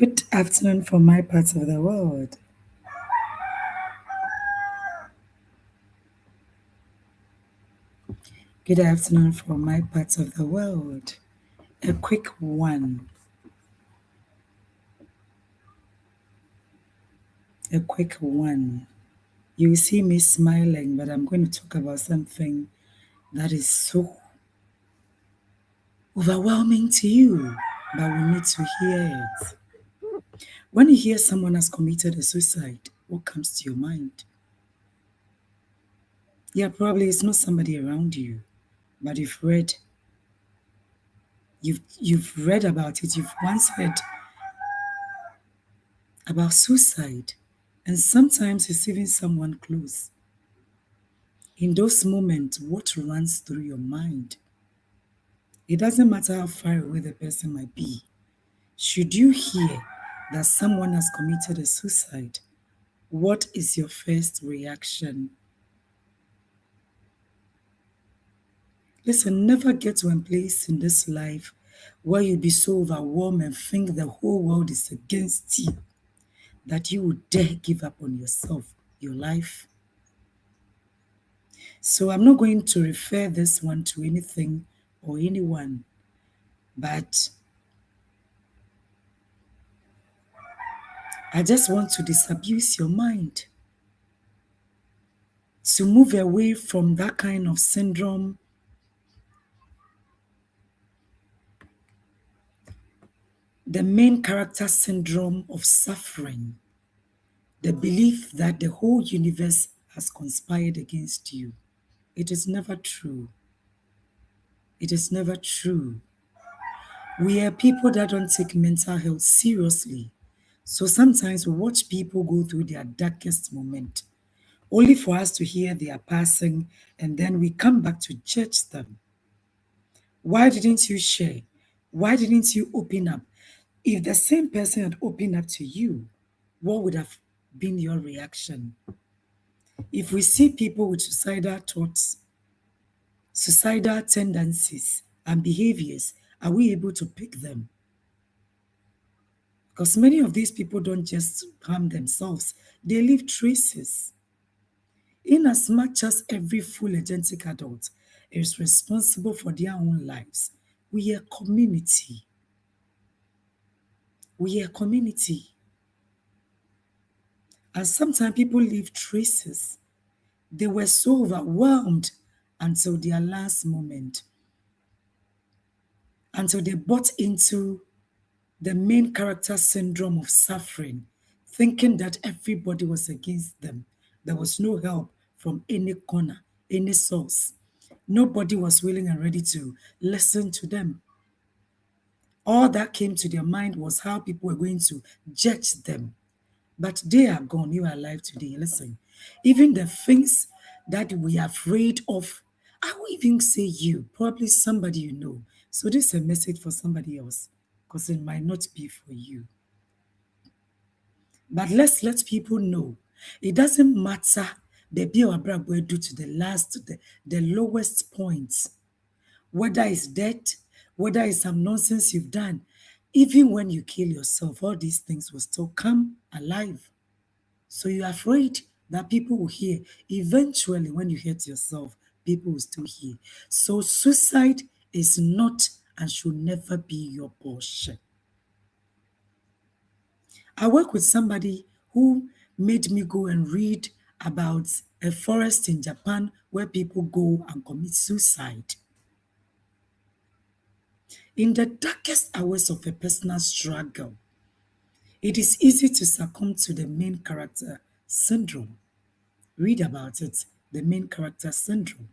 Good afternoon from my part of the world. Good afternoon from my part of the world. A quick one. A quick one. You see me smiling, but I'm going to talk about something that is so overwhelming to you, but we need to hear it. When you hear someone has committed a suicide, what comes to your mind? Yeah, probably it's not somebody around you, but you've read about it, you've once heard about suicide, and sometimes it's even someone close. In those moments, what runs through your mind? It doesn't matter how far away the person might be. Should you hear that someone has committed a suicide, what is your first reaction? Listen, never get to a place in this life where you be so overwhelmed and think the whole world is against you that you would dare give up on yourself, your life. So I'm not going to refer this one to anything or anyone, but I just want to disabuse your mind to move away from that kind of syndrome, the main character syndrome of suffering, the belief that the whole universe has conspired against you. It is never true. It is never true. We are people that don't take mental health seriously. So sometimes we watch people go through their darkest moment, only for us to hear their passing, and then we come back to judge them. Why didn't you share? Why didn't you open up? If the same person had opened up to you, what would have been your reaction? If we see people with suicidal thoughts, suicidal tendencies, and behaviors, are we able to pick them? Because many of these people don't just harm themselves, they leave traces. In as much as every full agentic adult is responsible for their own lives, we are a community. We are a community. And sometimes people leave traces. They were so overwhelmed until their last moment, until they bought into the main character syndrome of suffering, thinking that everybody was against them. There was no help from any corner, any source. Nobody was willing and ready to listen to them. All that came to their mind was how people were going to judge them. But they are gone. You are alive today. Listen, even the things that we are afraid of, I will even say you, probably somebody you know. So this is a message for somebody else because it might not be for you. But let's let people know it doesn't matter the bill will do to the last, the lowest point, whether it's death, whether it's some nonsense you've done. Even when you kill yourself, all these things will still come alive. So you're afraid that people will hear. Eventually, when you hurt yourself, people will still hear. So suicide is not and should never be your portion. I work with somebody who made me go and read about a forest in Japan where people go and commit suicide. In the darkest hours of a personal struggle, it is easy to succumb to the main character syndrome. Read about it, the main character syndrome.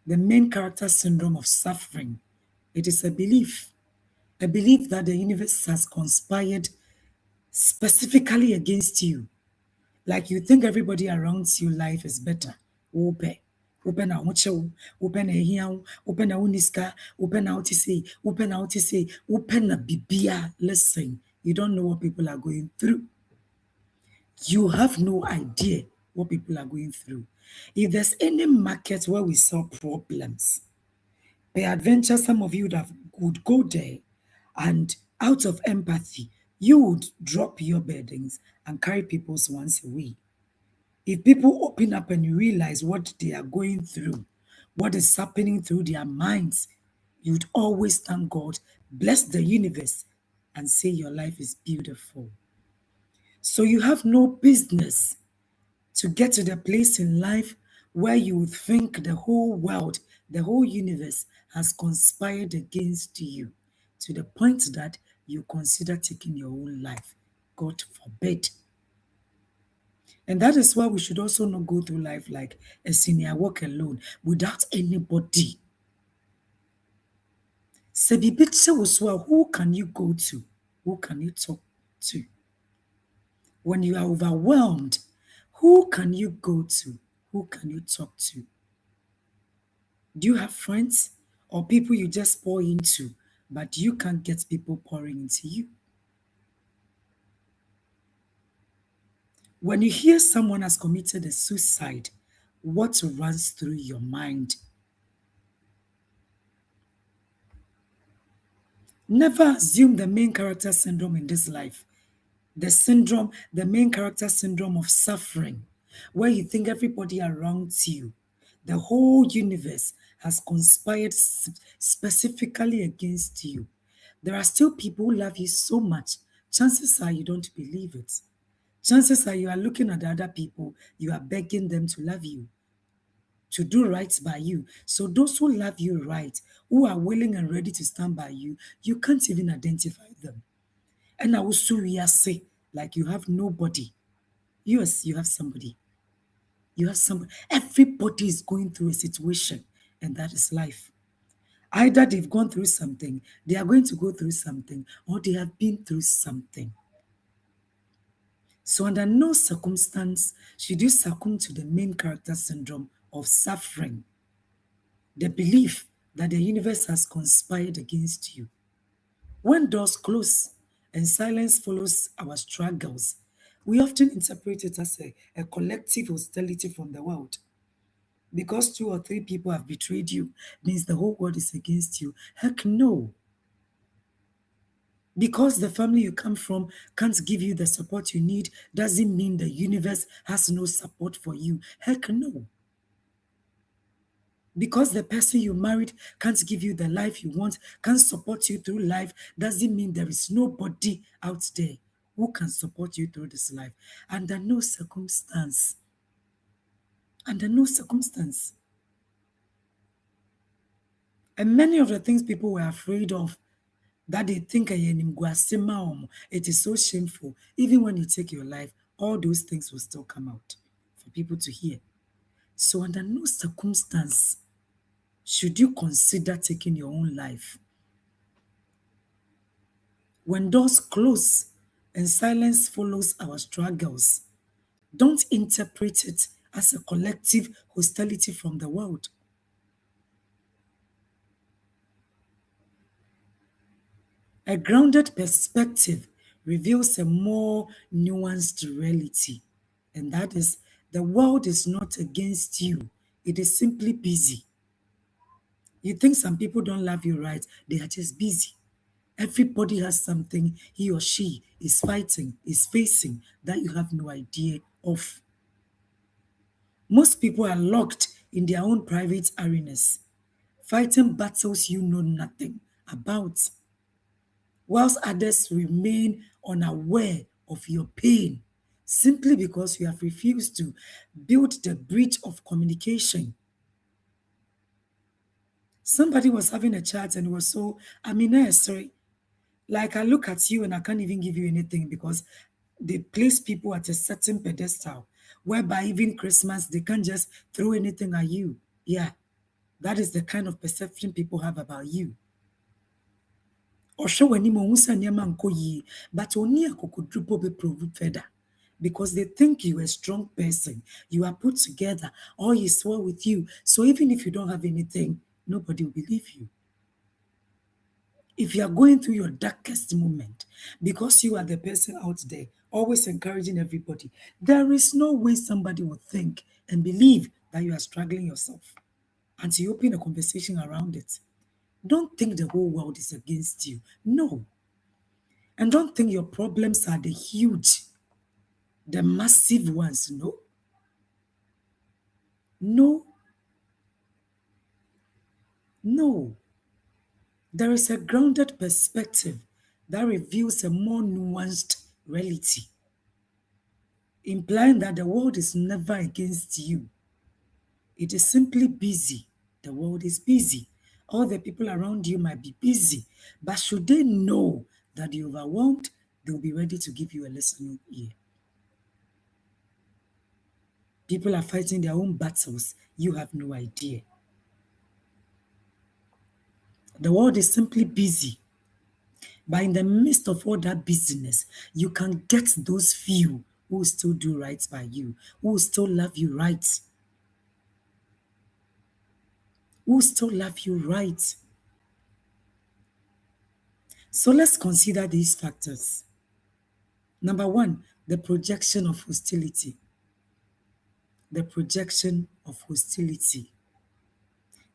The main character syndrome of suffering. It is a belief that the universe has conspired specifically against you. Like you think everybody around you life is better. Ope. Open na wochew, open na ehia, open na uniska, open na say, open na say, open na bibia. Listen, you don't know what people are going through. You have no idea what people are going through. If there's any market where we sell problems, peradventure some of you would go there and out of empathy, You would drop your burdens and carry people's ones away. If people open up and you realize what they are going through, what is happening through their minds, you'd always thank God, bless the universe, and say your life is beautiful. So you have no business to get to the place in life where you think the whole world, the whole universe has conspired against you to the point that you consider taking your own life. God forbid. And that is why we should also not go through life like a senior walk alone without anybody. Sɛ biribi kyɛ wo so a, who can you go to? Who can you talk to? When you are overwhelmed, who can you go to? Who can you talk to? Do you have friends or people you just pour into, but you can't get people pouring into you? When you hear someone has committed a suicide, what runs through your mind? Never assume the main character syndrome in this life. The main character syndrome of suffering, where you think everybody around you, the whole universe has conspired specifically against you. There are still people who love you so much. Chances are you don't believe it. Chances are you are looking at the other people, you are begging them to love you, to do right by you. So those who love you right, who are willing and ready to stand by you, you can't even identify them. And I also say, like you have nobody. Yes, you have somebody. You have somebody. Everybody is going through a situation, and that is life. Either they've gone through something, they are going to go through something, or they have been through something. So, under no circumstance should you succumb to the main character syndrome of suffering, the belief that the universe has conspired against you. When doors close and silence follows our struggles, we often interpret it as a collective hostility from the world. Because two or three people have betrayed you means the whole world is against you. Heck no. Because the family you come from can't give you the support you need doesn't mean the universe has no support for you. Heck no. Because the person you married can't give you the life you want, can't support you through life, doesn't mean there is nobody out there who can support you through this life. Under no circumstance. Under no circumstance. And many of the things people were afraid of that they think it is so shameful. Even when you take your life, all those things will still come out for people to hear. So under no circumstance should you consider taking your own life. When doors close and silence follows our struggles, don't interpret it as a collective hostility from the world. A grounded perspective reveals a more nuanced reality, and that is the world is not against you, it is simply busy. You think some people don't love you right, they are just busy. Everybody has something he or she is fighting, is facing that you have no idea of. Most people are locked in their own private arenas, fighting battles you know nothing about, whilst others remain unaware of your pain simply because you have refused to build the bridge of communication. Somebody was having a chat and was so, sorry. Like I look at you and I can't even give you anything because they place people at a certain pedestal whereby even Christmas they can't just throw anything at you. Yeah, that is the kind of perception people have about you. Ɔhwɛ w'anim ohu sɛ nneɛma nkɔ yie, but ɔnni akokoduru po bɛprove further because they think you're a strong person, you are put together, all is well with you. So even if you don't have anything, nobody will believe you. If you are going through your darkest moment, because you are the person out there always encouraging everybody, there is no way somebody would think and believe that you are struggling yourself until you open a conversation around it. Don't think the whole world is against you. No. And don't think your problems are the huge, the massive ones. No, no, no. There is a grounded perspective that reveals a more nuanced reality, implying that the world is never against you. It is simply busy. The world is busy. All the people around you might be busy, but should they know that you're overwhelmed, they'll be ready to give you a listening ear. People are fighting their own battles. You have no idea. The world is simply busy. But in the midst of all that busyness, you can get those few who will still do right by you, who will still love you right, who will still love you right. So let's consider these factors. Number one, the projection of hostility. The projection of hostility.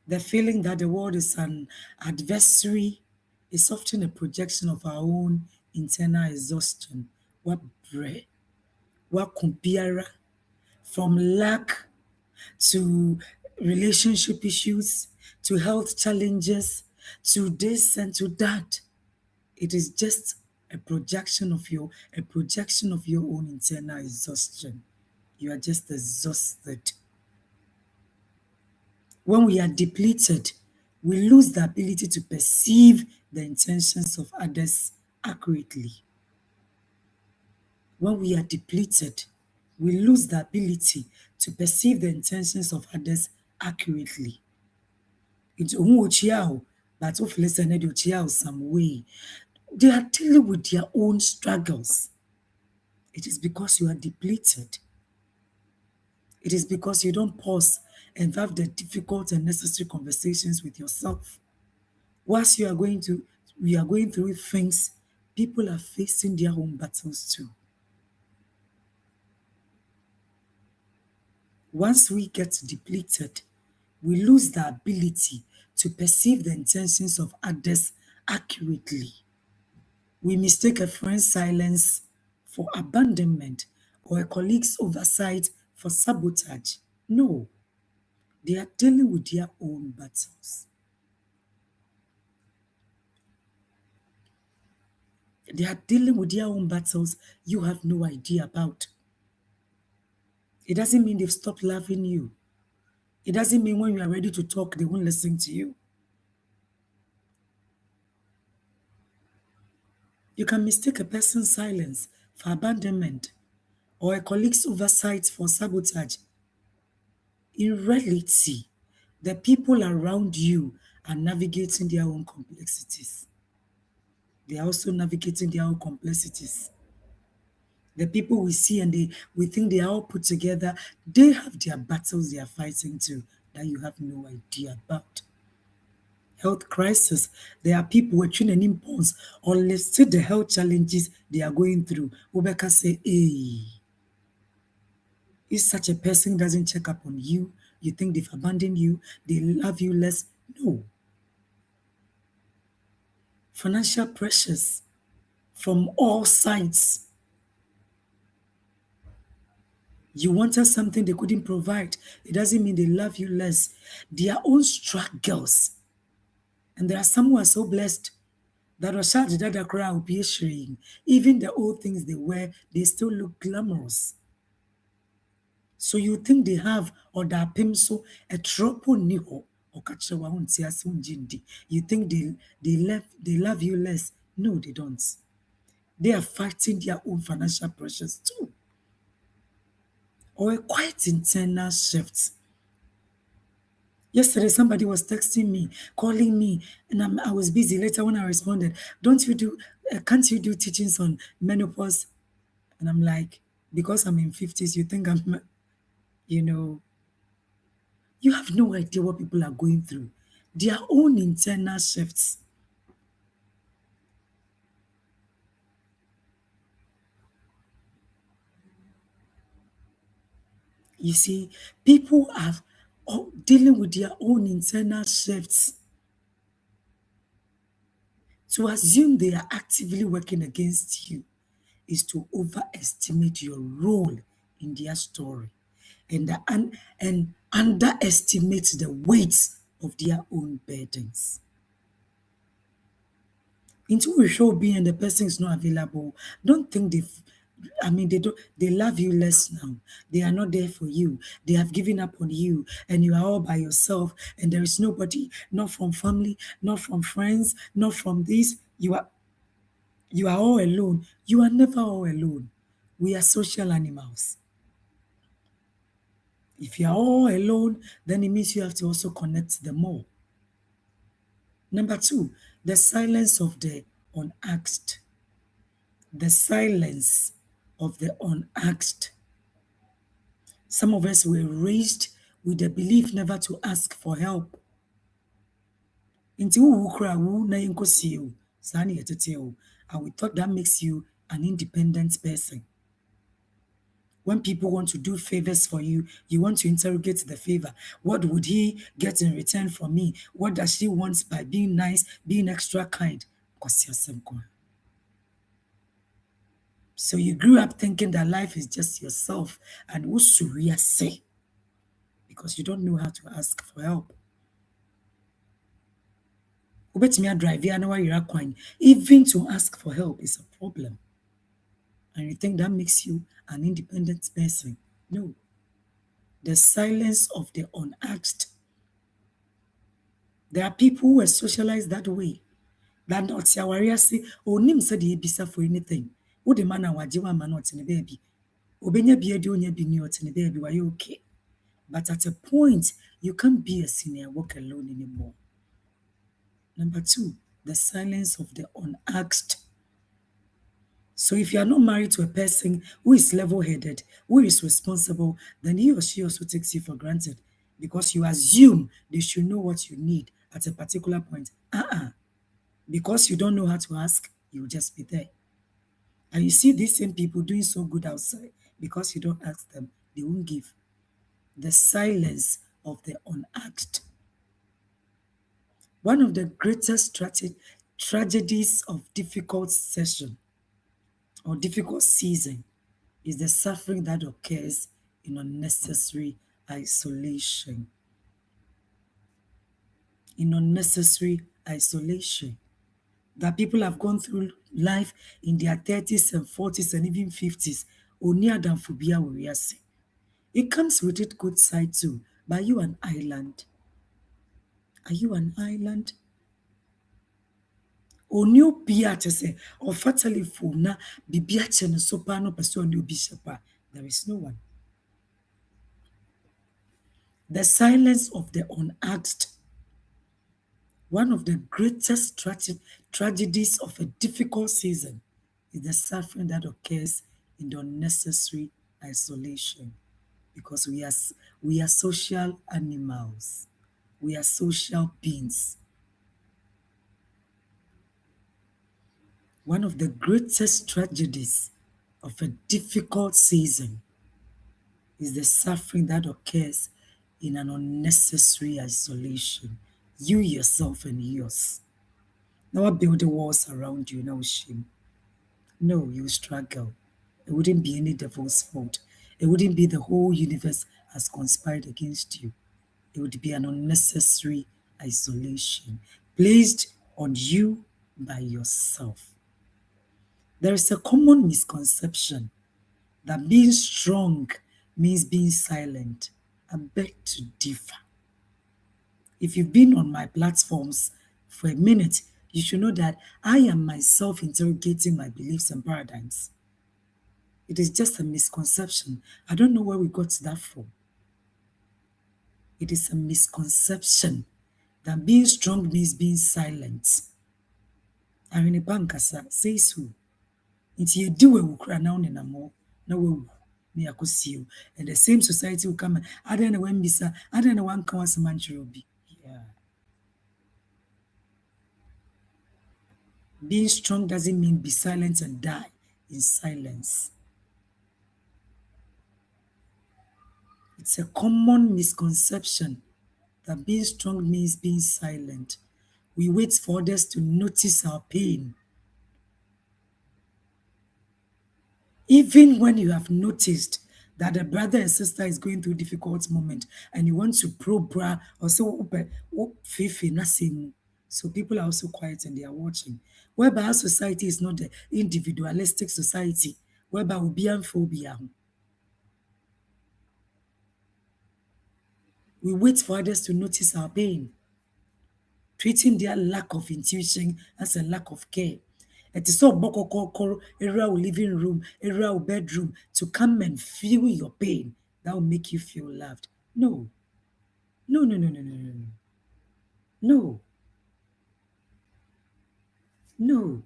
The feeling that the world is an adversary is often a projection of our own internal exhaustion. What bread? What kumpiara? From lack to relationship issues, to health challenges, to this and to that. It is just a projection of your own internal exhaustion. You are just exhausted. When we are depleted, we lose the ability to perceive the intentions of others accurately. When we are depleted, we lose the ability to perceive the intentions of others accurately. It's own but of listen some way. They are dealing with their own struggles. It is because you are depleted. It is because you don't pause and have the difficult and necessary conversations with yourself. Whilst we are going through things, people are facing their own battles too. Once we get depleted, we lose the ability to perceive the intentions of others accurately. We mistake a friend's silence for abandonment or a colleague's oversight for sabotage. No, they are dealing with their own battles. They are dealing with their own battles you have no idea about. It doesn't mean they've stopped loving you. It doesn't mean when you are ready to talk, they won't listen to you. You can mistake a person's silence for abandonment or a colleague's oversight for sabotage. In reality, the people around you are navigating their own complexities. They are also navigating their own complexities. The people we see and we think they are all put together, they have their battles they are fighting too that you have no idea about. Health crisis, there are people watching an impulse or listed the health challenges they are going through. Obeka say, hey, if such a person doesn't check up on you, you think they've abandoned you, they love you less. No. Financial pressures from all sides. You wanted something they couldn't provide. It doesn't mean they love you less. Their own struggles. And there are some who are so blessed that Rashad Dada Kra will be sharing. Even the old things they wear, they still look glamorous. So you think they have or that pimso a tropo niho or kachawa jindi. You think they love you less. No, they don't. They are fighting their own financial pressures too. Or a quite internal shift. Yesterday, somebody was texting me, calling me, and I was busy. Later, when I responded, can't you do teachings on menopause? And I'm like, because I'm in 50s, you think you know, you have no idea what people are going through. Their own internal shifts. You see, people are dealing with their own internal shifts. To assume they are actively working against you is to overestimate your role in their story and underestimate the weight of their own burdens. Until we show being and the person is not available, don't think they love you less now. They are not there for you. They have given up on you and you are all by yourself and there is nobody, not from family, not from friends, not from this. You are all alone. You are never all alone. We are social animals. If you are all alone, then it means you have to also connect them more. Number two, the silence of the unasked. The silence of the unasked. Some of us were raised with the belief never to ask for help. Nti wo kura wo na yenkosie o. Saa na yɛtete o. And we thought that makes you an independent person. When people want to do favors for you, you want to interrogate the favor. What would he get in return from me? What does she want by being nice, being extra kind? So you grew up thinking that life is just yourself and usuria say because you don't know how to ask for help. Even to ask for help is a problem. And you think that makes you an independent person. No. The silence of the unasked. There are people who are socialized that way. That not say, oh, nim said he bisa for anything. What the man wajiwa man not in the baby. Obenya be a dunya be new in the baby, why you okay? But at a point, you can't be a senior walk alone anymore. Number two, the silence of the unasked. So if you are not married to a person who is level-headed, who is responsible, then he or she also takes you for granted because you assume they should know what you need at a particular point. Because you don't know how to ask, you'll just be there. And you see these same people doing so good outside because you don't ask them, they won't give. The silence of the unasked. One of the greatest tragedies of difficult session or difficult season is the suffering that occurs in unnecessary isolation. In unnecessary isolation. That people have gone through life in their 30s and 40s and even 50s. It comes with its good side too. But are you an island? Are you an island? Onyo bia te se or fatally na bibia che no sopa no person no bishapa. There is no one. The silence of the unasked. One of the greatest tragedies of a difficult season is the suffering that occurs in the unnecessary isolation because we are social animals. We are social beings. One of the greatest tragedies of a difficult season is the suffering that occurs in an unnecessary isolation. You, yourself, and yours. Now I build the walls around you, no shame. No, you struggle. It wouldn't be any devil's fault. It wouldn't be the whole universe has conspired against you. It would be an unnecessary isolation placed on you by yourself. There is a common misconception that being strong means being silent. I beg to differ. If you've been on my platforms for a minute, you should know that I am myself interrogating my beliefs and paradigms. It is just a misconception. I don't know where we got that from. It is a misconception that being strong means being silent. Arine Bankasa says who? Nti yedi we wukura na one na mo na we me akosio. And the same society will come. Ada na wan bisa, ada na wan kan wasamanchiro bi. Yeah. Being strong doesn't mean be silent and die in silence. It's a common misconception that being strong means being silent. We wait for others to notice our pain. Even when you have noticed that a brother and sister is going through difficult moment and you want to probe bra or say, "Fefe, nothing." So people are also quiet and they are watching. Whereby our society is not the individualistic society, whereby we be and phobia. We wait for others to notice our pain, treating their lack of intuition as a lack of care. It is so bokokoro, area our living room, area our bedroom to come and feel your pain. That will make you feel loved. No, no, no, no, no, no, no, no. No, no.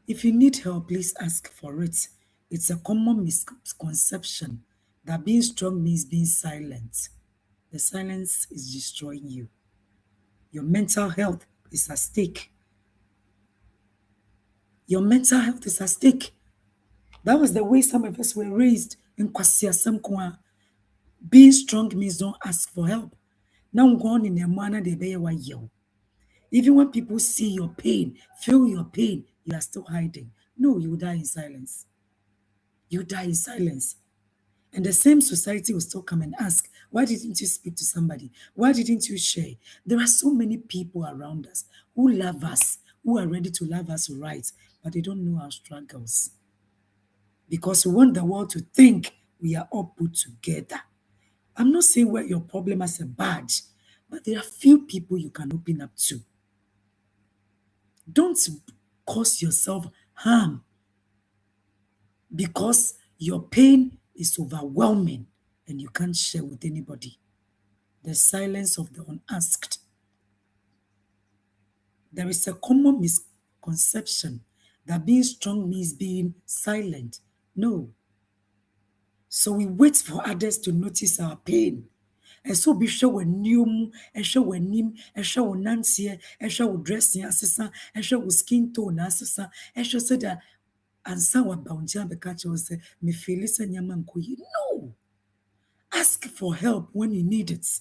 If you need help, please ask for it. It's a common misconception that being strong means being silent. The silence is destroying you. Your mental health is at stake. Your mental health is at stake. That was the way some of us were raised in Kwasiasem Kwa. Being strong means don't ask for help. Now I'm going in a manner they be you. Even when people see your pain, feel your pain, you are still hiding. No, you die in silence. You die in silence. And the same society will still come and ask, why didn't you speak to somebody? Why didn't you share? There are so many people around us who love us, who are ready to love us right, but they don't know our struggles. Because we want the world to think we are all put together. I'm not saying wear your problem as a badge, but there are few people you can open up to. Don't cause yourself harm because your pain is overwhelming and you can't share with anybody. The silence of the unasked. There is a common misconception that being strong means being silent. No. So we wait for others to notice our pain. And so be sure when new and show when nim and show nancy and show dressing assessor and show skin tone assessor and show said that and someone bound to catch us say me feel listen yaman kuyi. No. Ask for help when you need it.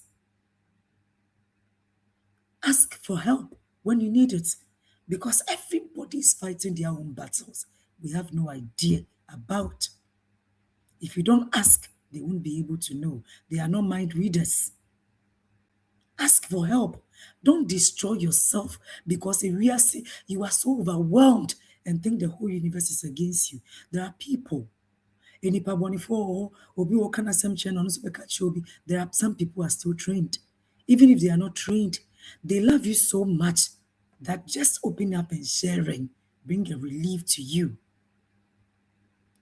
Ask for help when you need it. Because everybody is fighting their own battles. We have no idea about. If you don't ask, they won't be able to know. They are not mind readers. Ask for help. Don't destroy yourself because if you are so overwhelmed and think the whole universe is against you. There are people. There are some people who are still trained. Even if they are not trained, they love you so much that just opening up and sharing bring a relief to you.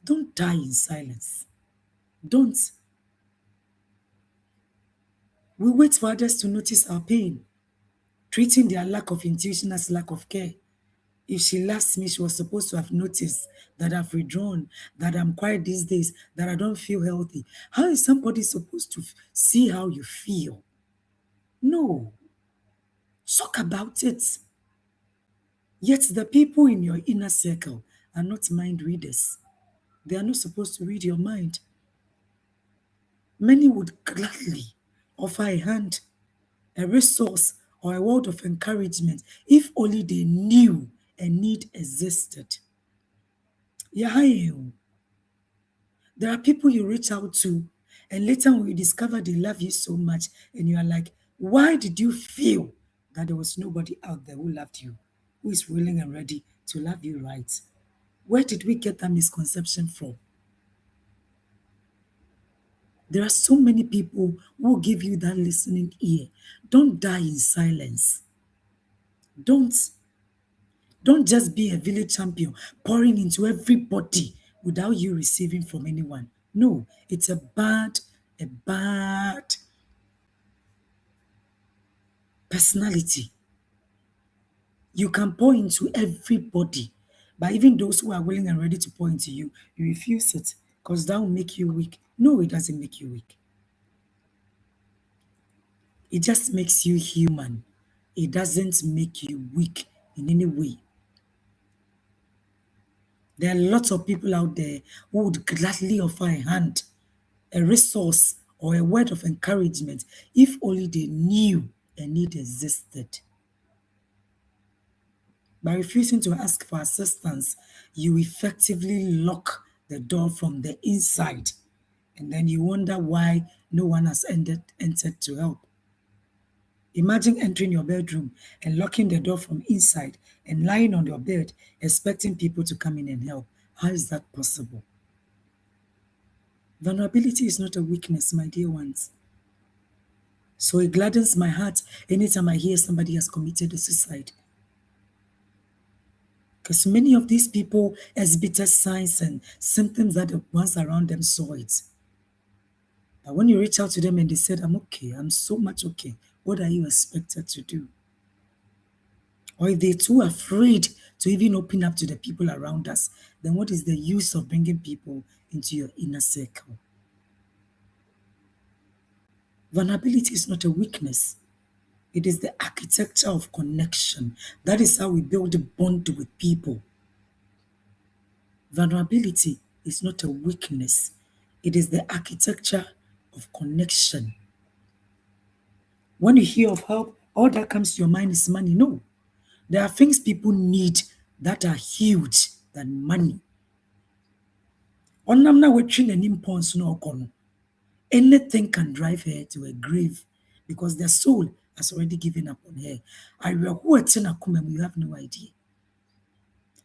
Don't die in silence. Don't. We wait for others to notice our pain, treating their lack of intuition as lack of care. If she loves me, she was supposed to have noticed that I've withdrawn, that I'm quiet these days, that I don't feel healthy. How is somebody supposed to see how you feel? No. Talk about it. Yet the people in your inner circle are not mind readers. They are not supposed to read your mind. Many would gladly offer a hand, a resource, or a word of encouragement if only they knew a need existed. Yeah, there are people you reach out to, and later when you discover they love you so much, and you are like, why did you feel that there was nobody out there who loved you, who is willing and ready to love you right? Where did we get that misconception from? There are so many people who give you that listening ear. Don't die in silence. Don't. Don't just be a village champion pouring into everybody without you receiving from anyone. No, it's a bad personality. You can pour into everybody, but even those who are willing and ready to pour into you, you refuse it because that will make you weak. No, it doesn't make you weak. It just makes you human. It doesn't make you weak in any way. There are lots of people out there who would gladly offer a hand, a resource, or a word of encouragement if only they knew a need existed. By refusing to ask for assistance, you effectively lock the door from the inside. And then you wonder why no one has entered to help. Imagine entering your bedroom and locking the door from inside and lying on your bed, expecting people to come in and help. How is that possible? Vulnerability is not a weakness, my dear ones. So it gladdens my heart anytime I hear somebody has committed a suicide. Because many of these people exhibited signs and symptoms that the ones around them saw it. But when you reach out to them and they said, I'm okay, I'm so much okay, what are you expected to do? Or if they're too afraid to even open up to the people around us, then what is the use of bringing people into your inner circle? Vulnerability is not a weakness. It is the architecture of connection. That is how we build a bond with people. Vulnerability is not a weakness. It is the architecture of connection. When you hear of help, all that comes to your mind is money. No. There are things people need that are huge than money. Ɔnam na watwi n'anim pɔnso na ɔkɔ no, anything can drive her to a grave because the soul has already given up on her. Awerɛhoɔ a ɛte n'akoma mu, you have no idea.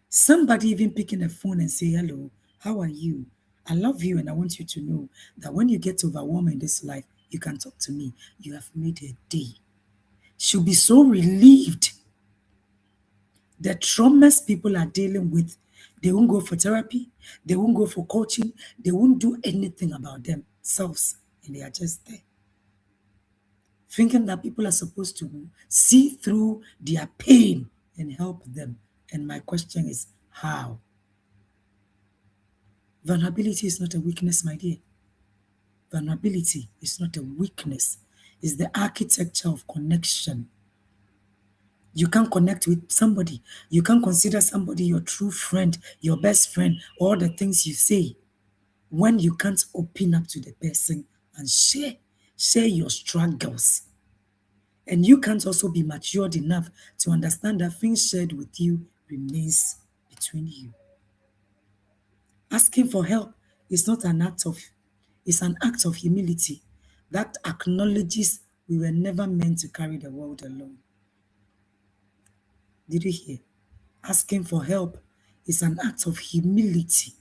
Somebody even picking a phone and say, hello, how are you? I love you and I want you to know that when you get overwhelmed in this life, you can talk to me. You have made a day. She'll be so relieved. The traumas people are dealing with, they won't go for therapy, they won't go for coaching, they won't do anything about themselves, and they are just there. Thinking that people are supposed to see through their pain and help them. And my question is, how? Vulnerability is not a weakness, my dear. Vulnerability is not a weakness. It's the architecture of connection. You can't connect with somebody. You can't consider somebody your true friend, your best friend, all the things you say when you can't open up to the person and share your struggles. And you can't also be matured enough to understand that things shared with you remains between you. Asking for help is not an act of, it's an act of humility that acknowledges we were never meant to carry the world alone. Did you hear? Asking for help is an act of humility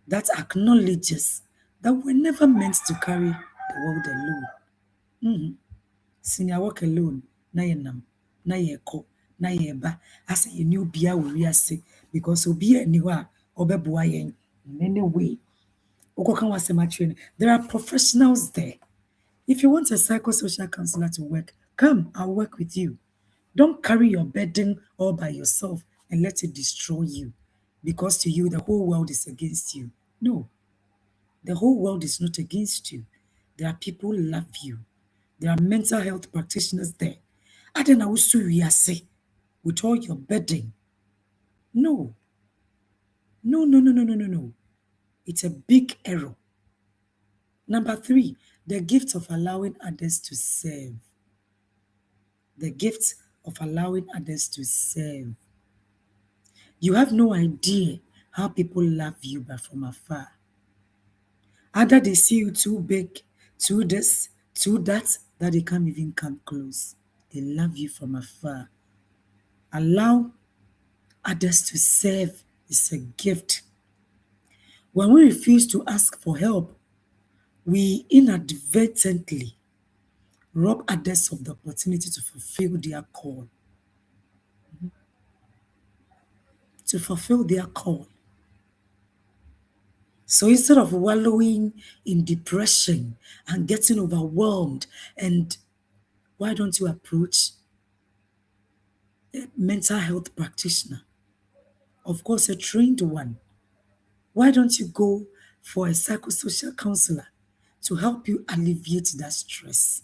that acknowledges that we're never meant to carry the world alone. Senior work alone, na yenam, na yeko, na yeba, as a new beer will rease because obi anywhere obeboa yen in any way. There are professionals there. If you want a psychosocial counselor to work, come, I'll work with you. Don't carry your burden all by yourself and let it destroy you because to you, the whole world is against you. No, the whole world is not against you. There are people who love you. There are mental health practitioners there. I don't know what you say with all your burden. No, no, no, no, no, no, no, no. It's a big error. Number 3, the gift of allowing others to serve. The gift of allowing others to serve. You have no idea how people love you but from afar. Either they see you too big, too this, too that they can't even come close. They love you from afar. Allow others to serve is a gift. When we refuse to ask for help, we inadvertently rob others of the opportunity to fulfill their call. To fulfill their call. So instead of wallowing in depression and getting overwhelmed, and why don't you approach a mental health practitioner? Of course, a trained one. Why don't you go for a psychosocial counselor to help you alleviate that stress?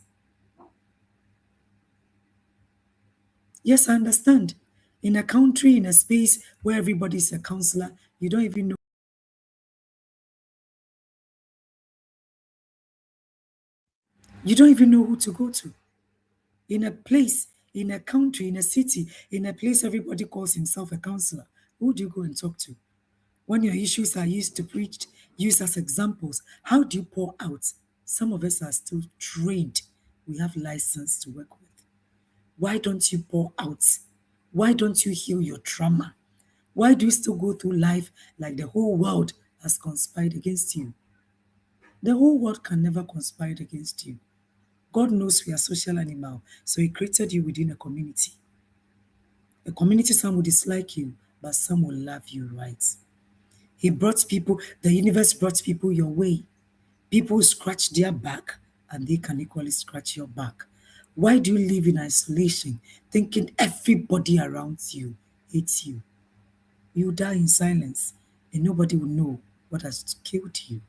Yes, I understand. In a country, in a space where everybody's a counselor, you don't even know. You don't even know who to go to. In a place, in a country, in a city, in a place everybody calls himself a counselor, who do you go and talk to? When your issues are used to preach, used as examples, how do you pour out? Some of us are still trained. We have license to work with. Why don't you pour out? Why don't you heal your trauma? Why do you still go through life like the whole world has conspired against you? The whole world can never conspire against you. God knows we are social animal, so he created you within a community. A community, some will dislike you, but some will love you, right? He brought people, the universe brought people your way. People scratch their back and they can equally scratch your back. Why do you live in isolation, thinking everybody around you hates you? You die in silence and nobody will know what has killed you.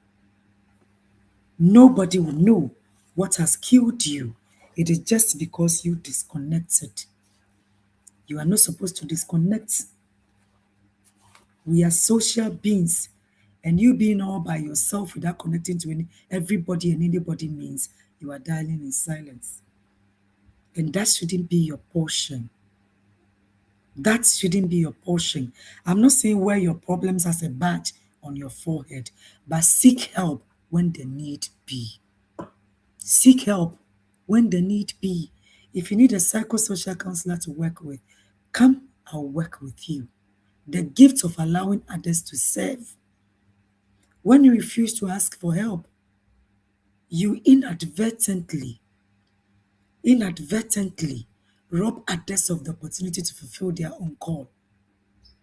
Nobody will know what has killed you. It is just because you disconnected. You are not supposed to disconnect. We are social beings. And you being all by yourself without connecting to everybody and anybody means you are dying in silence. And that shouldn't be your portion. That shouldn't be your portion. I'm not saying wear your problems as a badge on your forehead, but seek help when the need be. Seek help when the need be. If you need a psychosocial counselor to work with, come, I'll work with you. The gift of allowing others to serve. When you refuse to ask for help, you inadvertently rob others of the opportunity to fulfill their own call.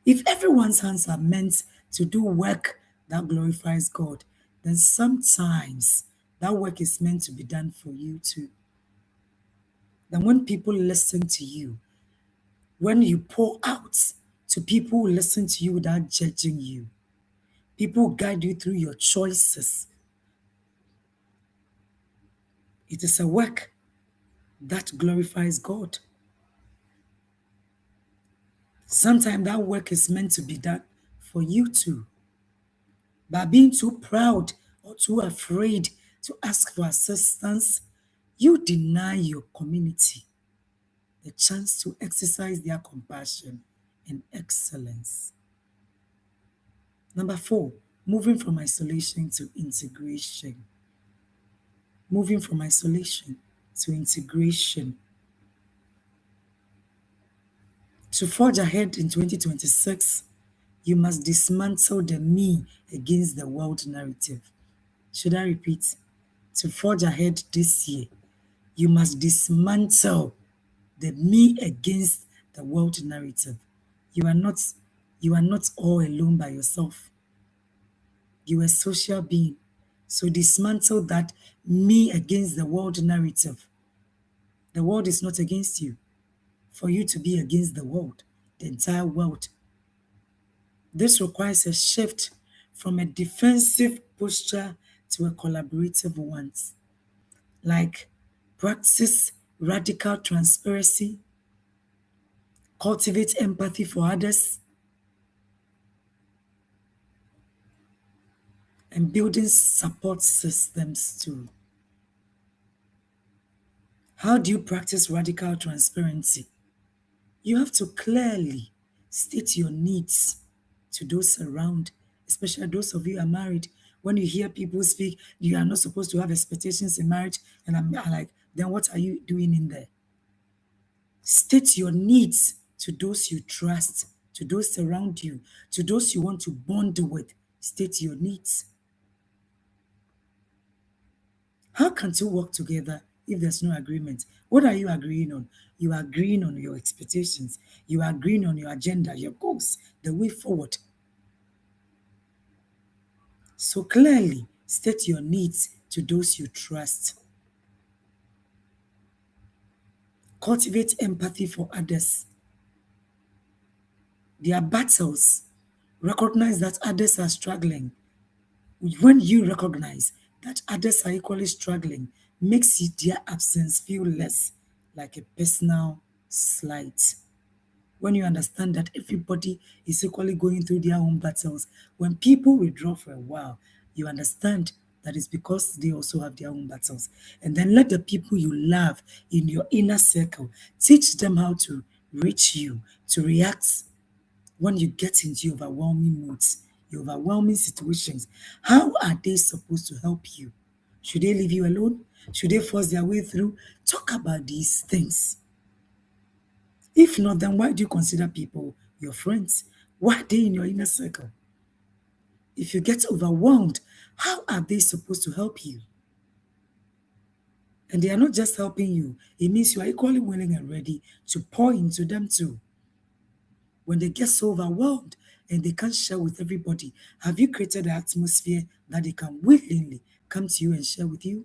If everyone's hands are meant to do work that glorifies God, then sometimes that work is meant to be done for you too. Then when people listen to you, when you pour out to people who listen to you without judging you, people who guide you through your choices, it is a work that glorifies God. Sometimes that work is meant to be done for you too. By being too proud or too afraid to ask for assistance, you deny your community the chance to exercise their compassion and excellence. Number 4, moving from isolation to integration. Moving from isolation to integration. To forge ahead in 2026, you must dismantle the me against the world narrative. Should I repeat? To forge ahead this year, you must dismantle the me against the world narrative. You are not all alone by yourself. You are a social being. So dismantle that me against the world narrative. The world is not against you. For you to be against the world, the entire world. This requires a shift from a defensive posture to a collaborative one. Like practice radical transparency, cultivate empathy for others, and building support systems too. How do you practice radical transparency? You have to clearly state your needs to those around, especially those of you who are married. When you hear people speak, you are not supposed to have expectations in marriage, and I'm like, then what are you doing in there? State your needs to those you trust, to those around you, to those you want to bond with. State your needs. How can two work together if there's no agreement? What are you agreeing on? You are agreeing on your expectations. You are agreeing on your agenda, your goals, the way forward. So clearly state your needs to those you trust. Cultivate empathy for others. Their battles. Recognize that others are struggling. When you recognize that others are equally struggling, makes their absence feel less like a personal slight. When you understand that everybody is equally going through their own battles, when people withdraw for a while, you understand that is because they also have their own battles. And then let the people you love in your inner circle teach them how to reach you, to react when you get into overwhelming moods, your overwhelming situations. How are they supposed to help you? Should they leave you alone? Should they force their way through? Talk about these things. If not, then why do you consider people your friends? Why are they in your inner circle? If you get overwhelmed, how are they supposed to help you? And they are not just helping you, it means you are equally willing and ready to pour into them too. When they get so overwhelmed and they can't share with everybody, have you created an atmosphere that they can willingly come to you and share with you?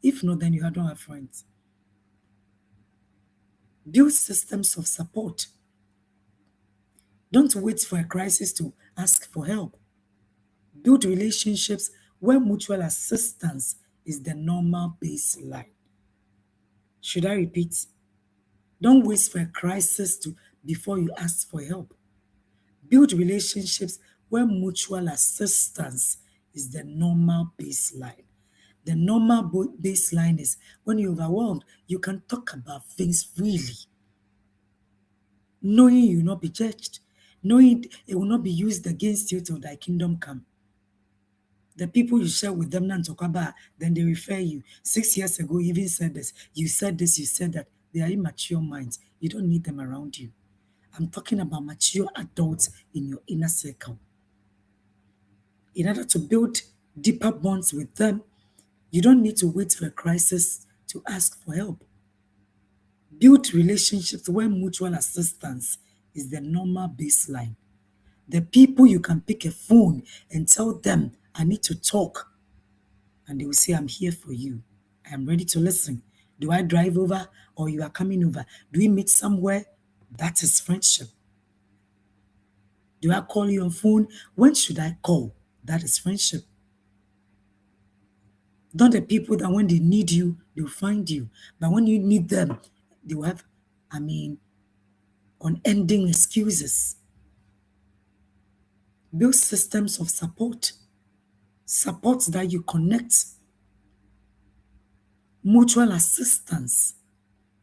If not, then you don't have friends. Build systems of support. Don't wait for a crisis to ask for help. Build relationships where mutual assistance is the normal baseline. Should I repeat? Don't wait for a crisis to before you ask for help. Build relationships where mutual assistance is the normal baseline. The normal baseline is when you're overwhelmed, you can talk about things freely, knowing you will not be judged, knowing it will not be used against you till thy kingdom come. The people you share with them, then they refer you. 6 years ago, you even said this, you said that. They are immature minds. You don't need them around you. I'm talking about mature adults in your inner circle. In order to build deeper bonds with them, you don't need to wait for a crisis to ask for help. Build relationships where mutual assistance is the normal baseline. The people you can pick a phone and tell them, I need to talk. And they will say, I'm here for you. I'm ready to listen. Do I drive over or you are coming over? Do we meet somewhere? That is friendship. Do I call you on phone? When should I call? That is friendship. Not the people that when they need you, they'll find you. But when you need them, they will have, unending excuses. Build systems of support. Support that you connect. Mutual assistance.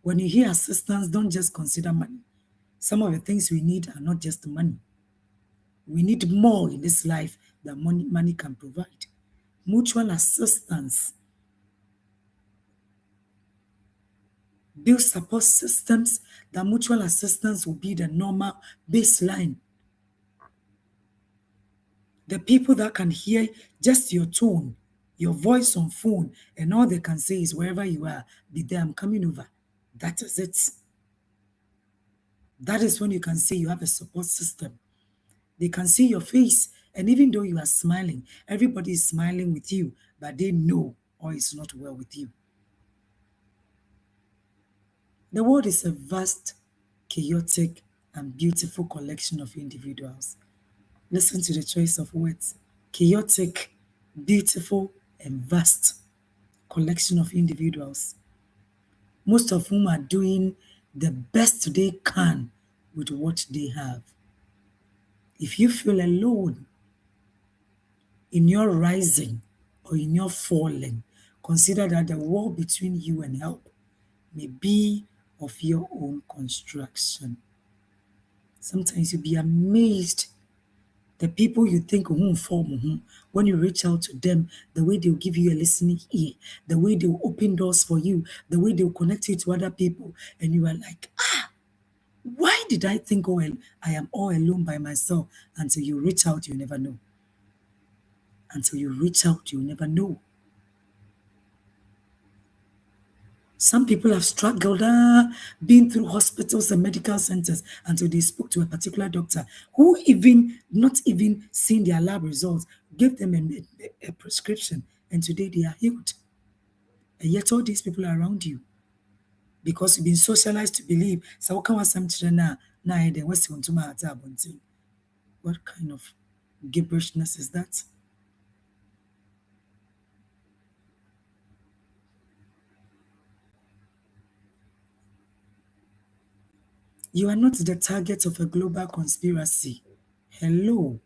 When you hear assistance, don't just consider money. Some of the things we need are not just money. We need more in this life than money can provide. Mutual assistance. Build support systems that mutual assistance will be the normal baseline. The people that can hear just your tone, your voice on phone, and all they can say is wherever you are, be there, I'm coming over. That is it. That is when you can say you have a support system. They can see your face, and even though you are smiling, everybody is smiling with you, but they know all is not well with you. The world is a vast, chaotic, and beautiful collection of individuals. Listen to the choice of words. Chaotic, beautiful, and vast collection of individuals, most of whom are doing the best they can with what they have. If you feel alone in your rising or in your falling, consider that the wall between you and help may be of your own construction. Sometimes you'll be amazed the people you think when you reach out to them, the way they'll give you a listening ear, the way they'll open doors for you, the way they'll connect you to other people, and you are like, why did I think, I am all alone by myself? Until you reach out, you never know. Until you reach out, you never know. Some people have struggled, been through hospitals and medical centers until they spoke to a particular doctor who not even seen their lab results, gave them a prescription, and today they are healed. And yet all these people are around you because you've been socialized to believe, so what kind of gibberishness is that? You are not the target of a global conspiracy. Hello.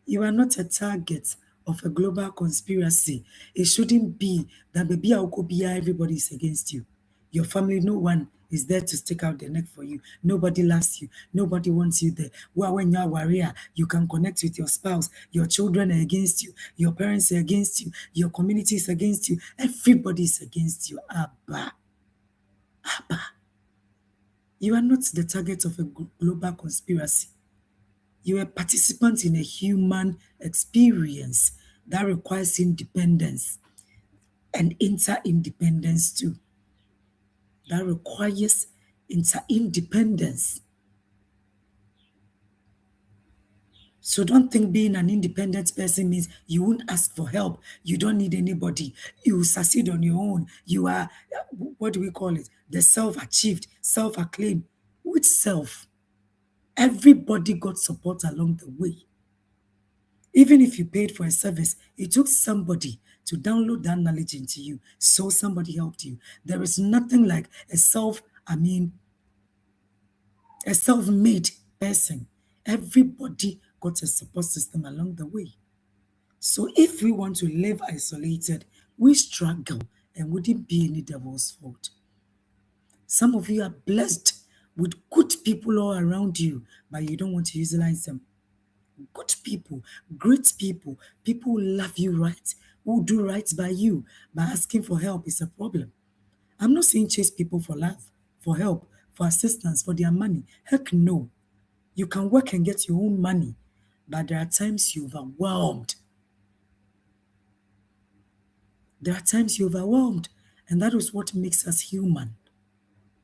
You are not a target of a global conspiracy, it shouldn't be that baby Aukobia, everybody is against you. Your family, no one is there to stick out their neck for you. Nobody loves you. Nobody wants you there. Well, when you're a warrior, you can connect with your spouse. Your children are against you. Your parents are against you. Your community is against you. Everybody is against you. Abba. Abba. You are not the target of a global conspiracy. You are a participant in a human experience that requires independence and inter-independence too. That requires inter-independence. So don't think being an independent person means you won't ask for help. You don't need anybody. You will succeed on your own. You are, what do we call it? The self-achieved, self-acclaimed. Which self? Everybody got support along the way. Even if you paid for a service, it took somebody to download that knowledge into you. So somebody helped you. There is nothing like a self-made person. Everybody got a support system along the way. So if we want to live isolated, we struggle and wouldn't be any devil's fault. Some of you are blessed with good people all around you, but you don't want to utilize them. Good people, great people, people who love you right, who do right by you, but asking for help is a problem. I'm not saying chase people for love, for help, for assistance, for their money. Heck no. You can work and get your own money, but there are times you're overwhelmed. There are times you're overwhelmed, and that is what makes us human.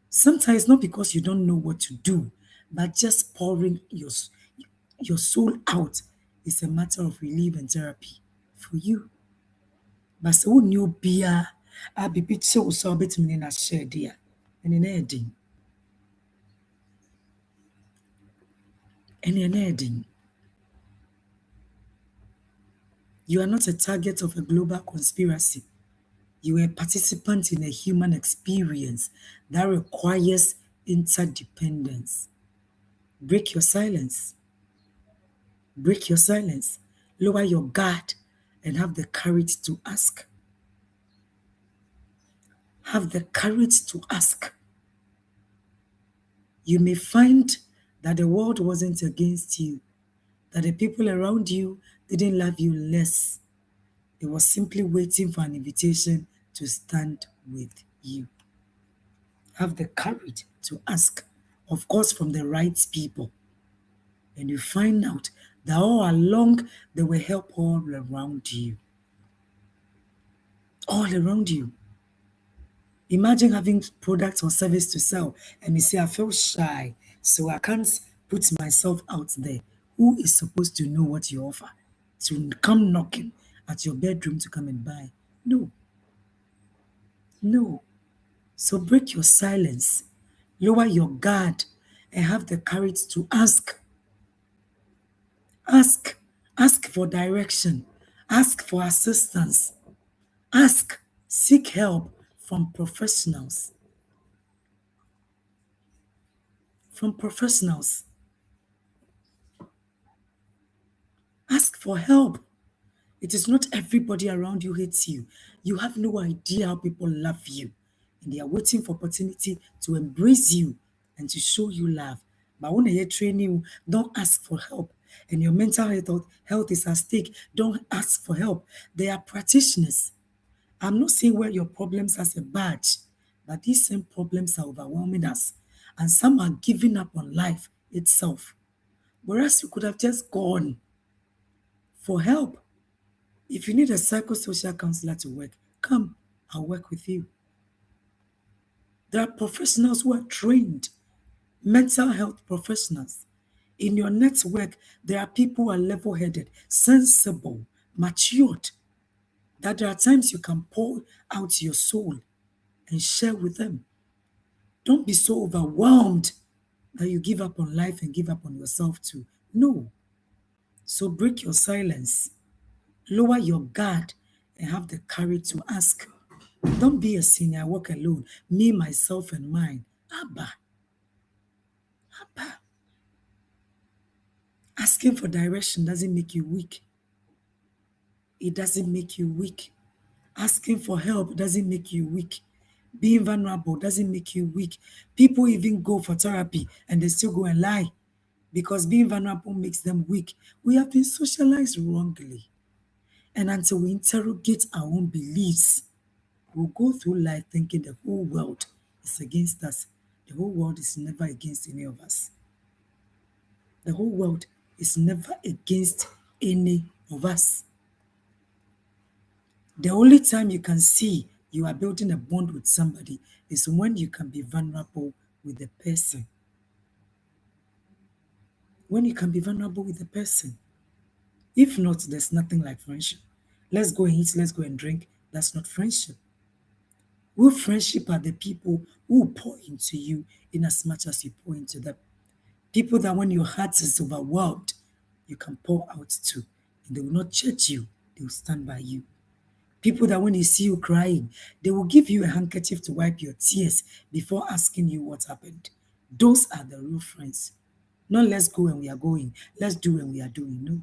Sometimes not because you don't know what to do, but just pouring your soul out is a matter of relief and therapy for you. But sɛ wonni obiara a biribi kye wo sɛ wobɛtumi ne no ahyɛ de a, ɛne na ɛyɛ den. Ɛne na ɛyɛ den. You are not a target of a global conspiracy. You are a participant in a human experience that requires interdependence. Break your silence. Break your silence. Lower your guard and have the courage to ask. Have the courage to ask. You may find that the world wasn't against you, that the people around you didn't love you less. It was simply waiting for an invitation to stand with you. Have the courage to ask, of course, from the right people. And you find out that all along there were help all around you. All around you. Imagine having products or service to sell and you say, I feel shy, so I can't put myself out there. Who is supposed to know what you offer? To come knocking at your bedroom to come and buy? No. No. So break your silence, lower your guard, and have the courage to ask. Ask. Ask for direction. Ask for assistance. Ask. Seek help from professionals. From professionals. Ask for help. It is not everybody around you hates you. You have no idea how people love you. And they are waiting for opportunity to embrace you and to show you love. But when they train you, don't ask for help. And your mental health is at stake. Don't ask for help. They are practitioners. I'm not saying wear your problems as a badge, but these same problems are overwhelming us. And some are giving up on life itself. Whereas you could have just gone for help. If you need a psychosocial counselor to work, come, I'll work with you. There are professionals who are trained, mental health professionals. In your network, there are people who are level-headed, sensible, matured, that there are times you can pour out your soul and share with them. Don't be so overwhelmed that you give up on life and give up on yourself too. No. So break your silence, lower your guard, and have the courage to ask. Don't be a senior, I walk alone. Me, myself, and mine. Abba. Abba. Asking for direction doesn't make you weak. It doesn't make you weak. Asking for help doesn't make you weak. Being vulnerable doesn't make you weak. People even go for therapy and they still go and lie because being vulnerable makes them weak. We have been socialized wrongly. And until we interrogate our own beliefs, we'll go through life thinking the whole world is against us. The whole world is never against any of us. The whole world is never against any of us. The only time you can see you are building a bond with somebody is when you can be vulnerable with the person. When you can be vulnerable with the person. If not, there's nothing like friendship. Let's go and eat, let's go and drink. That's not friendship. Real friendship are the people who pour into you in as much as you pour into them. People that when your heart is overwhelmed, you can pour out to. And they will not judge you, they will stand by you. People that when they see you crying, they will give you a handkerchief to wipe your tears before asking you what happened. Those are the real friends. Not let's go when we are going, let's do when we are doing. No.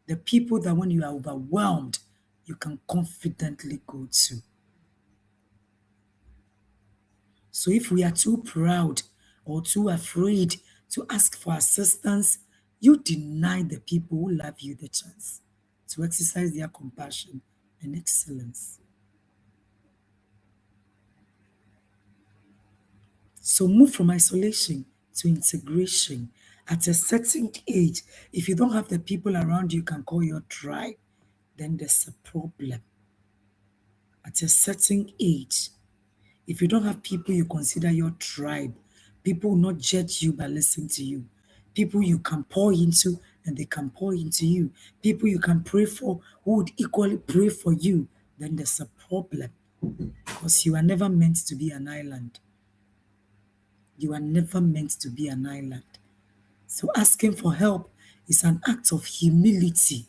The people that when you are overwhelmed, you can confidently go to. So if we are too proud or too afraid to ask for assistance, you deny the people who love you the chance to exercise their compassion and excellence. So move from isolation to integration. At a certain age, if you don't have the people around you can call your tribe, then there's a problem. At a certain age, if you don't have people you consider your tribe, people will not judge you but listen to you. People you can pour into and they can pour into you. People you can pray for who would equally pray for you, then there's a problem. Because you are never meant to be an island. You are never meant to be an island. So asking for help is an act of humility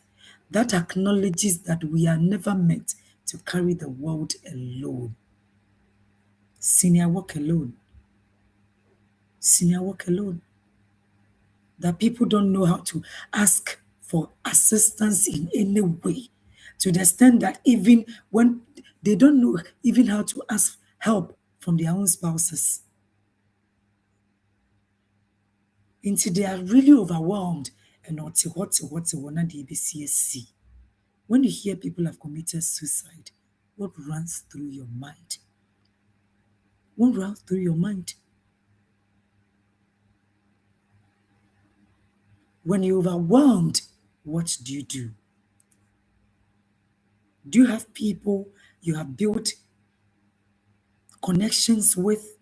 that acknowledges that we are never meant to carry the world alone. Senior, walk alone. Senior, walk alone. That people don't know how to ask for assistance in any way, to the extent that even when they don't know even how to ask help from their own spouses. Until they are really overwhelmed and not what they see. When you hear people have committed suicide, what runs through your mind? What runs through your mind? When you're overwhelmed, what do you do? Do you have people you have built connections with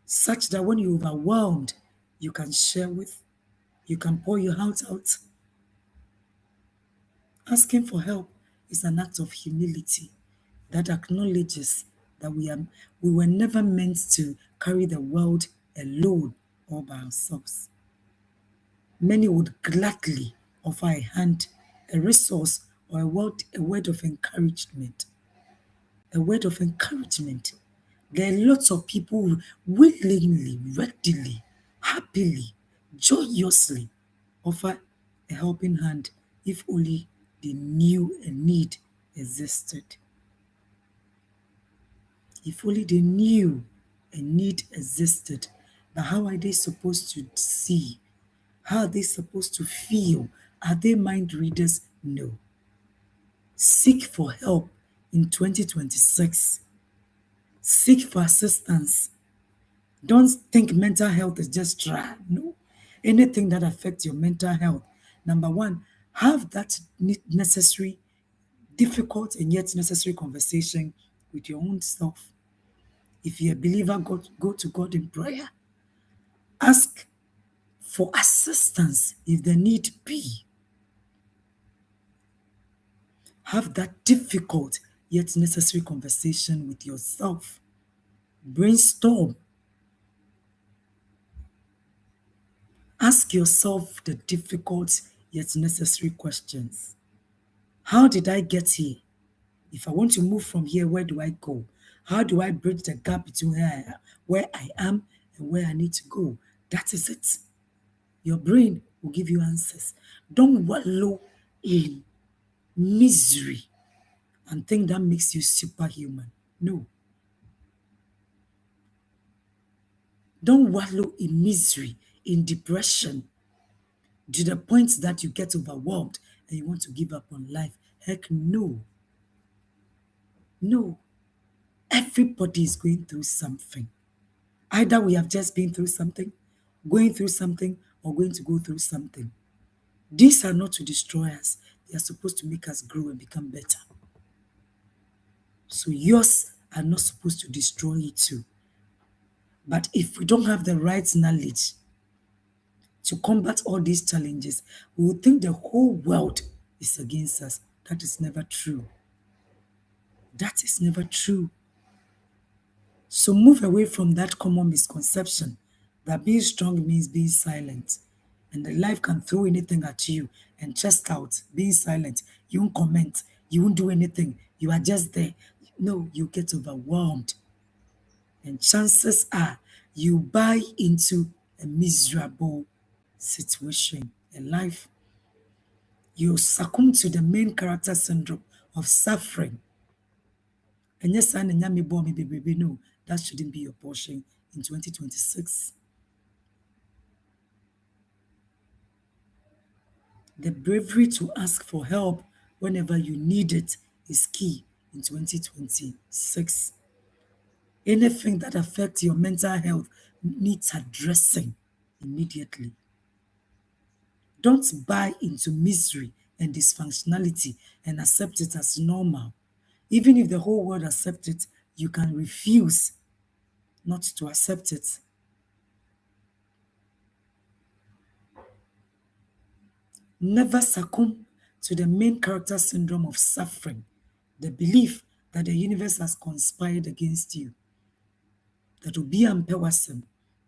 such that when you're overwhelmed, you can share with, you can pour your heart out? Asking for help is an act of humility that acknowledges that we were never meant to carry the world alone or by ourselves. Many would gladly offer a hand, a resource, or a word of encouragement. A word of encouragement. There are lots of people who willingly, readily, happily, joyously offer a helping hand if only they knew a need existed. If only they knew a need existed. But how are they supposed to see? How are they supposed to feel? Are they mind readers? No. Seek for help in 2026. Seek for assistance. Don't think mental health is just dry. No. Anything that affects your mental health, number one, have that necessary, difficult and yet necessary conversation with your own self. If you're a believer, go to God in prayer. Ask for assistance if the need be. Have that difficult yet necessary conversation with yourself. Brainstorm. Ask yourself the difficult yet necessary questions. How did I get here? If I want to move from here, where do I go? How do I bridge the gap between where I am and where I need to go? That is it. Your brain will give you answers. Don't wallow in misery and think that makes you superhuman. No. Don't wallow in misery, in depression, to the point that you get overwhelmed and you want to give up on life. Heck no. No. Everybody is going through something. Either we have just been through something, going through something, or going to go through something. These are not to destroy us. They are supposed to make us grow and become better. So yours are not supposed to destroy you too. But if we don't have the right knowledge to combat all these challenges, we will think the whole world is against us. That is never true. That is never true. So move away from that common misconception that being strong means being silent. And the life can throw anything at you and chest out, being silent. You won't comment, you won't do anything. You are just there. No, you get overwhelmed. And chances are you buy into a miserable situation in life. You succumb to the main character syndrome of suffering. And yes, I no, that shouldn't be your portion in 2026. The bravery to ask for help whenever you need it is key in 2026. Anything that affects your mental health needs addressing immediately. Don't buy into misery and dysfunctionality and accept it as normal. Even if the whole world accepts it, you can refuse not to accept it. Never succumb to the main character syndrome of suffering, the belief that the universe has conspired against you. That will be empowering.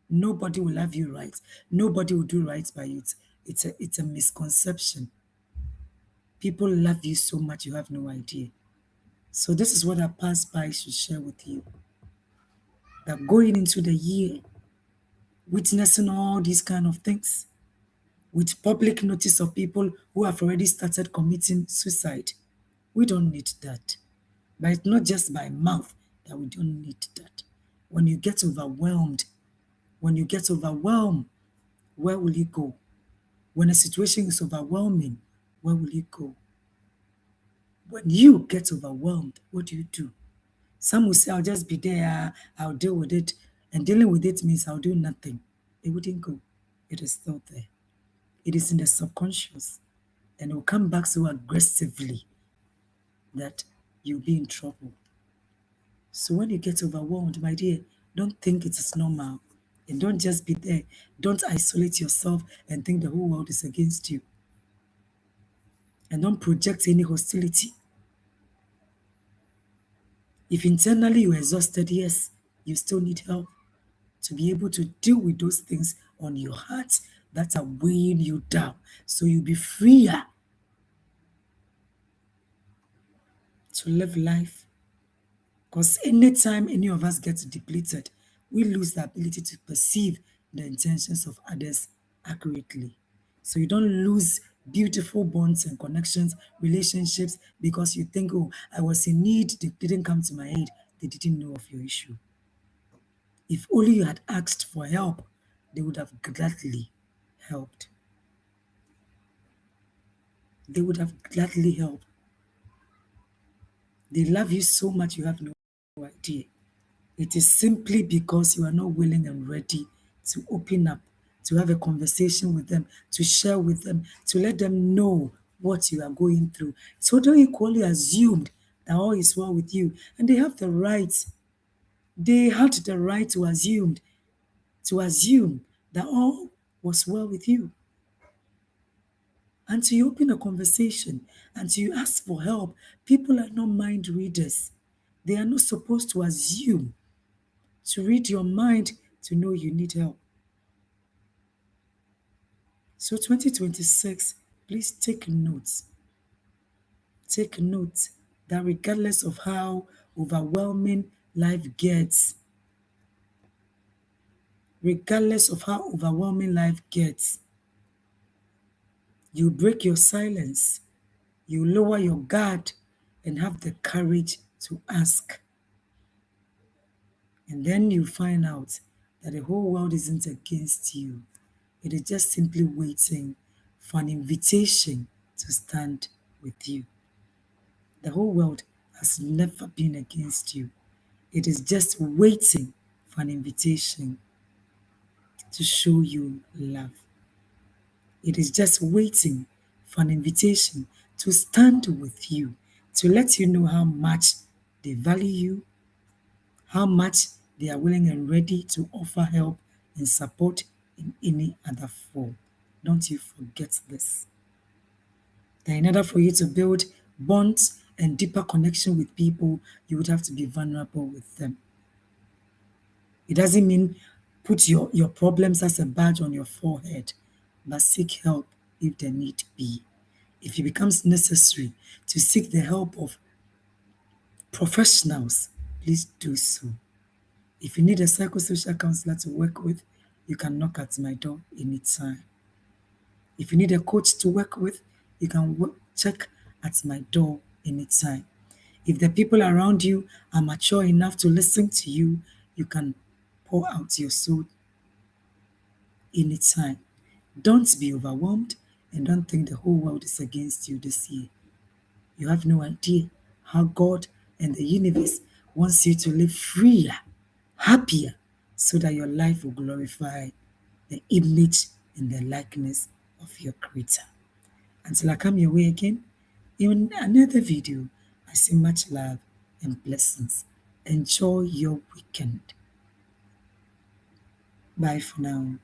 Nobody will have you right. Nobody will do right by you. It's a misconception. People love you so much you have no idea. So this is what I passed by should share with you. That going into the year, witnessing all these kind of things, with public notice of people who have already started committing suicide, we don't need that. But it's not just by mouth that we don't need that. When you get overwhelmed, where will you go? When a situation is overwhelming, where will you go? When you get overwhelmed, what do? Some will say, I'll just be there, I'll deal with it. And dealing with it means I'll do nothing. It wouldn't go. It is still there. It is in the subconscious. And it will come back so aggressively that you'll be in trouble. So when you get overwhelmed, my dear, don't think it is normal. And don't just be there. Don't isolate yourself and think the whole world is against you. And don't project any hostility. If internally you're exhausted, yes, you still need help to be able to deal with those things on your heart that are weighing you down. So you'll be freer to live life. Because anytime any of us gets depleted, we lose the ability to perceive the intentions of others accurately. So you don't lose beautiful bonds and connections, relationships, because you think, oh, I was in need, they didn't come to my aid, they didn't know of your issue. If only you had asked for help, they would have gladly helped. They would have gladly helped. They love you so much you have no idea. It is simply because you are not willing and ready to open up, to have a conversation with them, to share with them, to let them know what you are going through. So don't equally assume that all is well with you. And they have the right, they had the right to assume that all was well with you. Until you open a conversation, until you ask for help, people are not mind readers. They are not supposed to assume, to read your mind, to know you need help. So 2026, please take notes. Take note that regardless of how overwhelming life gets, you break your silence. You lower your guard and have the courage to ask. And then you find out that the whole world isn't against you. It is just simply waiting for an invitation to stand with you. The whole world has never been against you. It is just waiting for an invitation to show you love. It is just waiting for an invitation to stand with you, to let you know how much they value you, how much they are willing and ready to offer help and support in any other form. Don't you forget this. That in order for you to build bonds and deeper connection with people, you would have to be vulnerable with them. It doesn't mean put your problems as a badge on your forehead, but seek help if there need be. If it becomes necessary to seek the help of professionals, please do so. If you need a psychosocial counselor to work with, you can knock at my door anytime. If you need a coach to work with, you can check at my door anytime. If the people around you are mature enough to listen to you, you can pour out your soul anytime. Don't be overwhelmed and don't think the whole world is against you this year. You have no idea how God and the universe wants you to live freer, happier, so that your life will glorify the image and the likeness of your Creator. Until I come your way again, in another video, I say much love and blessings. Enjoy your weekend. Bye for now.